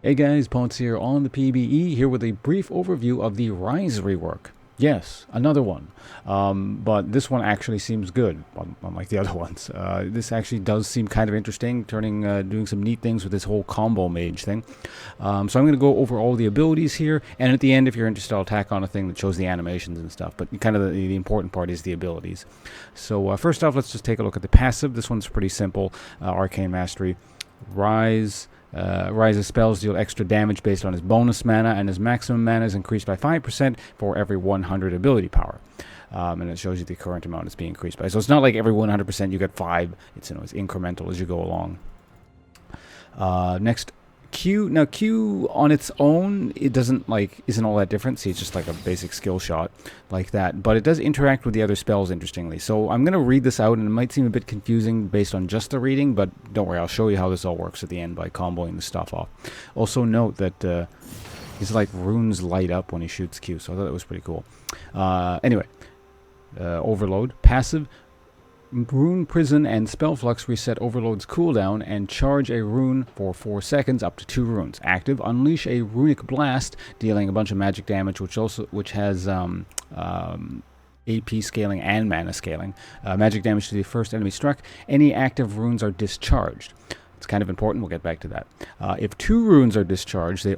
Hey guys, Ponce here on the PBE, here with a brief overview of the Ryze Rework. Yes, another one, but this one actually seems good, unlike the other ones. This actually does seem kind of interesting, doing some neat things with this whole combo mage thing. So I'm going to go over all the abilities here, and at the end, if you're interested, I'll tack on a thing that shows the animations and stuff, but kind of the important part is the abilities. So first off, let's just take a look at the passive. This one's pretty simple, Arcane Mastery. Ryze's spells deal extra damage based on his bonus mana, and his maximum mana is increased by 5% for every 100 ability power. And it shows you the current amount it's being increased by. So it's not like every 100% you get 5. It's it's incremental as you go along. Next, Q. Now Q on its own, it isn't all that different. See, it's just like a basic skill shot like that, but it does interact with the other spells interestingly. So I'm going to read this out, and it might seem a bit confusing based on just the reading, but don't worry, I'll show you how this all works at the end by comboing the stuff off. Also note that his runes light up when he shoots Q, so I thought that was pretty cool. Anyway, Overload. Passive. Rune Prison and Spell Flux reset Overload's cooldown and charge a rune for 4 seconds up to 2 runes. Active, unleash a Runic Blast, dealing a bunch of magic damage, which has AP scaling and mana scaling. Magic damage to the first enemy struck. Any active runes are discharged. It's kind of important. We'll get back to that. If 2 runes are discharged, they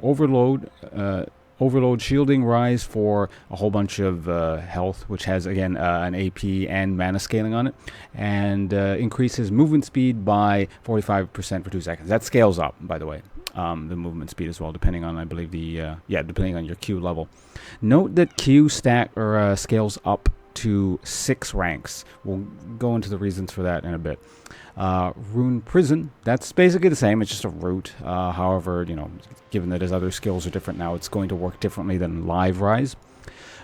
Overload shielding Ryze for a whole bunch of health, which has, again, an AP and mana scaling on it, and increases movement speed by 45% for 2 seconds. That scales up, by the way, the movement speed as well, depending on, I believe, depending on your Q level. Note that Q scales up to 6 ranks. We'll go into the reasons for that in a bit. Rune Prison, that's basically the same, it's just a root. However, given that his other skills are different now, it's going to work differently than live Ryze.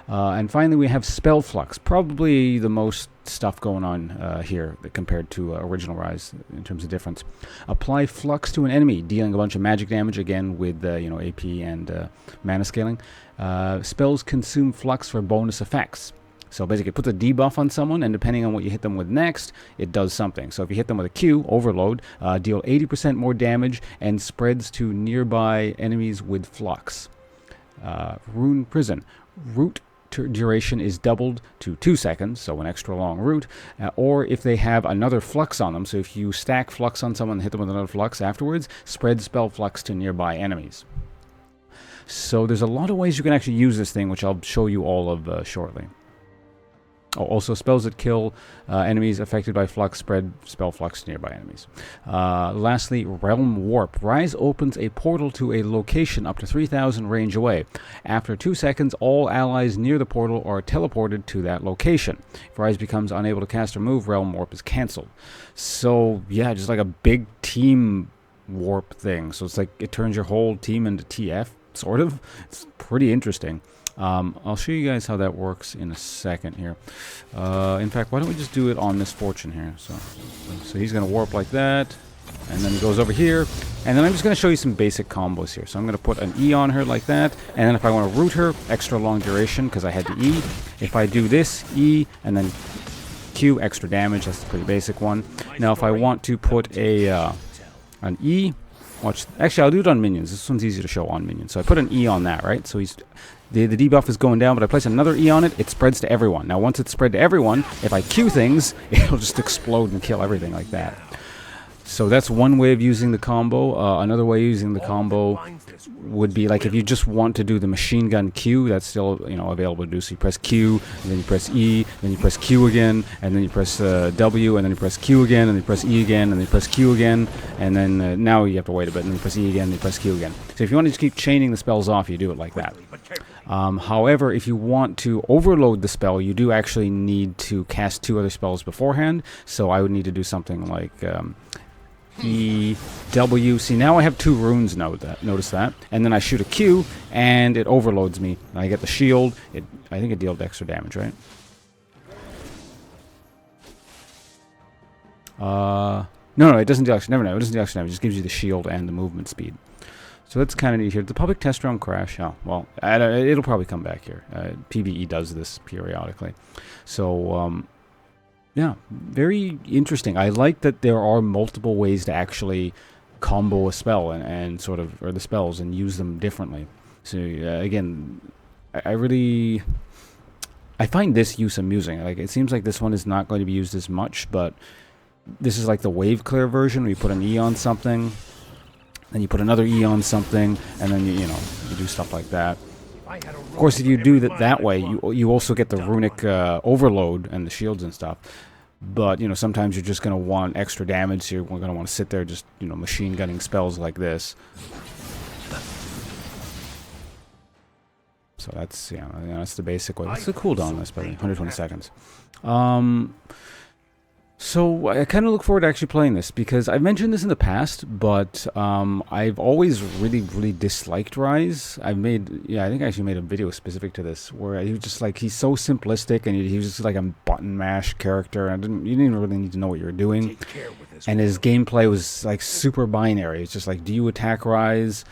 And finally, we have Spell Flux, probably the most stuff going on here compared to original Ryze in terms of difference. Apply Flux to an enemy, dealing a bunch of magic damage, again with AP and mana scaling. Spells consume Flux for bonus effects. So basically it puts a debuff on someone, and depending on what you hit them with next, it does something. So if you hit them with a Q, Overload, deal 80% more damage and spreads to nearby enemies with Flux. Rune Prison. Root duration is doubled to 2 seconds, so an extra long root. Or if they have another Flux on them, so if you stack Flux on someone and hit them with another Flux afterwards, spread Spell Flux to nearby enemies. So there's a lot of ways you can actually use this thing, which I'll show you all of shortly. Also, spells that kill enemies affected by Flux spread Spell Flux to nearby enemies. Lastly, Realm Warp. Ryze opens a portal to a location up to 3,000 range away. After 2 seconds, all allies near the portal are teleported to that location. If Ryze becomes unable to cast or move, Realm Warp is cancelled. So, yeah, just like a big team warp thing. So it's like it turns your whole team into TF, sort of. It's pretty interesting. I'll show you guys how that works in a second here. In fact, why don't we just do it on Misfortune here? So he's going to warp like that, and then he goes over here, and then I'm just going to show you some basic combos here. So I'm going to put an E on her like that, and then if I want to root her, extra long duration because I had the E. If I do this, E, and then Q, extra damage, that's a pretty basic one. Now if I want to put an E, actually I'll do it on minions. This one's easy to show on minions. So I put an E on that, right? So the debuff is going down, but I place another E on it, it spreads to everyone. Now once it's spread to everyone, if I Q things, it'll just explode and kill everything like that. So that's one way of using the combo. Another way of using the combo would be like if you just want to do the machine gun Q, that's still available to do. So you press Q, and then you press E, then you press Q again, and then you press W, and then you press Q again, and then you press E again, and then you press Q again, and then now you have to wait a bit, and then you press E again, and you press Q again. So if you want to just keep chaining the spells off, you do it like that. However, if you want to overload the spell, you do actually need to cast 2 other spells beforehand. So I would need to do something like E, W. See, now I have 2 runes, notice that. And then I shoot a Q, and it overloads me. I get the shield. I think it deals extra damage, right? No, it doesn't deal extra. Never know. It doesn't deal extra damage. It just gives you the shield and the movement speed. So that's kind of neat here. The public test round crash. Oh, well, it'll probably come back here. PBE does this periodically. So, yeah, very interesting. I like that there are multiple ways to actually combo a spell and sort of, or the spells, and use them differently. So again, I find this use amusing. Like, it seems like this one is not going to be used as much, but this is like the wave clear version where you put an E on something, then you put another E on something, and then you know, you do stuff like that. Of course, if you do that way, you also get the runic overload and the shields and stuff. But, you know, sometimes you're just going to want extra damage, so you're going to want to sit there just, you know, machine gunning spells like this. So that's, yeah, that's the basic way. What's the cooldown on this, by the way? 120 seconds. So I kind of look forward to actually playing this, because I've mentioned this in the past, but I've always really disliked Ryze. I think I actually made a video specific to this, where he was just like, he's so simplistic, and he was just like a button mash character, and you didn't really need to know what you were doing. And his gameplay was like super binary. It's just like, do you attack Ryze?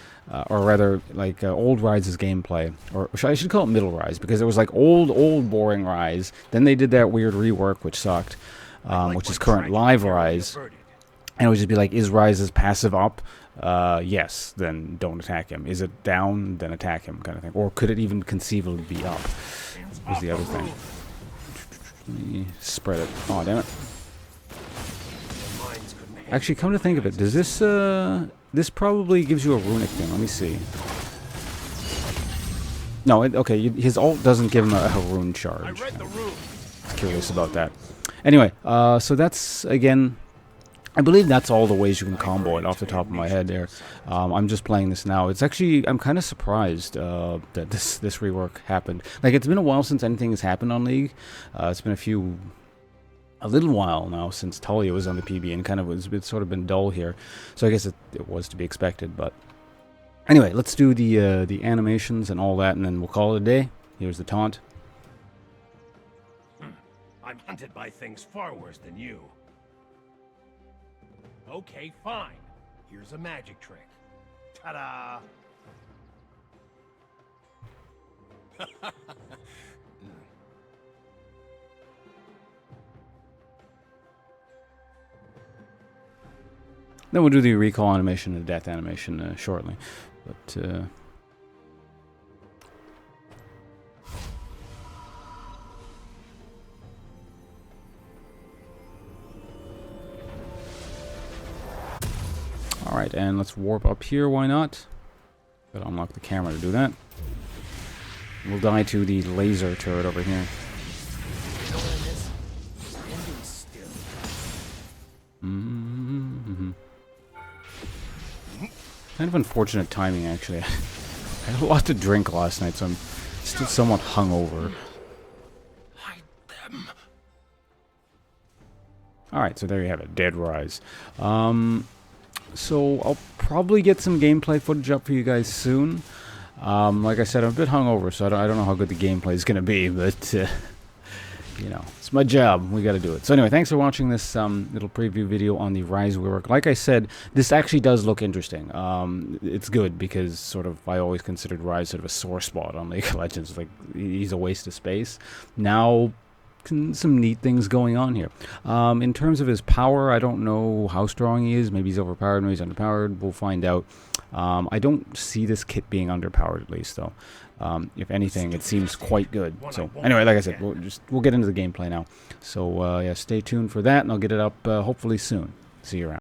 Or rather, like old Ryze's gameplay, or I should call it middle Ryze, because it was like old boring Ryze. Then they did that weird rework, which sucked. Which is current live Ryze, and it would just be like, is Ryze's passive up? Yes, then don't attack him. Is it down? Then attack him, kind of thing. Or could it even conceivably be up? Was the other thing. Let me spread it. Oh, damn it. Actually, come to think of it, does this, this probably gives you a runic thing. Let me see. No, okay, his ult doesn't give him a rune charge. I'm curious about that. Anyway, so that's, again, I believe that's all the ways you can combo it off the top of my head there. I'm just playing this now. It's actually, I'm kind of surprised that this rework happened. Like, it's been a while since anything has happened on League. It's been a little while now since Talia was on the PB, and kind of it's sort of been dull here. So I guess it was to be expected, but anyway, let's do the animations and all that, and then we'll call it a day. Here's the taunt. I'm hunted by things far worse than you. Okay, fine. Here's a magic trick. Ta-da! Then we'll do the recall animation and the death animation shortly. But alright, and let's warp up here, why not? Gotta unlock the camera to do that. We'll die to the laser turret over here. Kind of unfortunate timing, actually. I had a lot to drink last night, so I'm still somewhat hungover. Alright, so there you have it, Dead Ryze. So I'll probably get some gameplay footage up for you guys soon. Like I said, I'm a bit hungover, so I don't know how good the gameplay is going to be, but you know, it's my job. We got to do it. So anyway, thanks for watching this little preview video on the Ryze Rework. Like I said, this actually does look interesting. It's good because sort of I always considered Ryze sort of a sore spot on League of Legends. Like, he's a waste of space. Now, some neat things going on here. In terms of his power, I don't know how strong he is. Maybe he's overpowered, maybe he's underpowered. We'll find out. I don't see this kit being underpowered, at least, though. If anything, it seems quite good. So anyway, like I said, we'll get into the gameplay now. So yeah, stay tuned for that, and I'll get it up hopefully soon. See you around.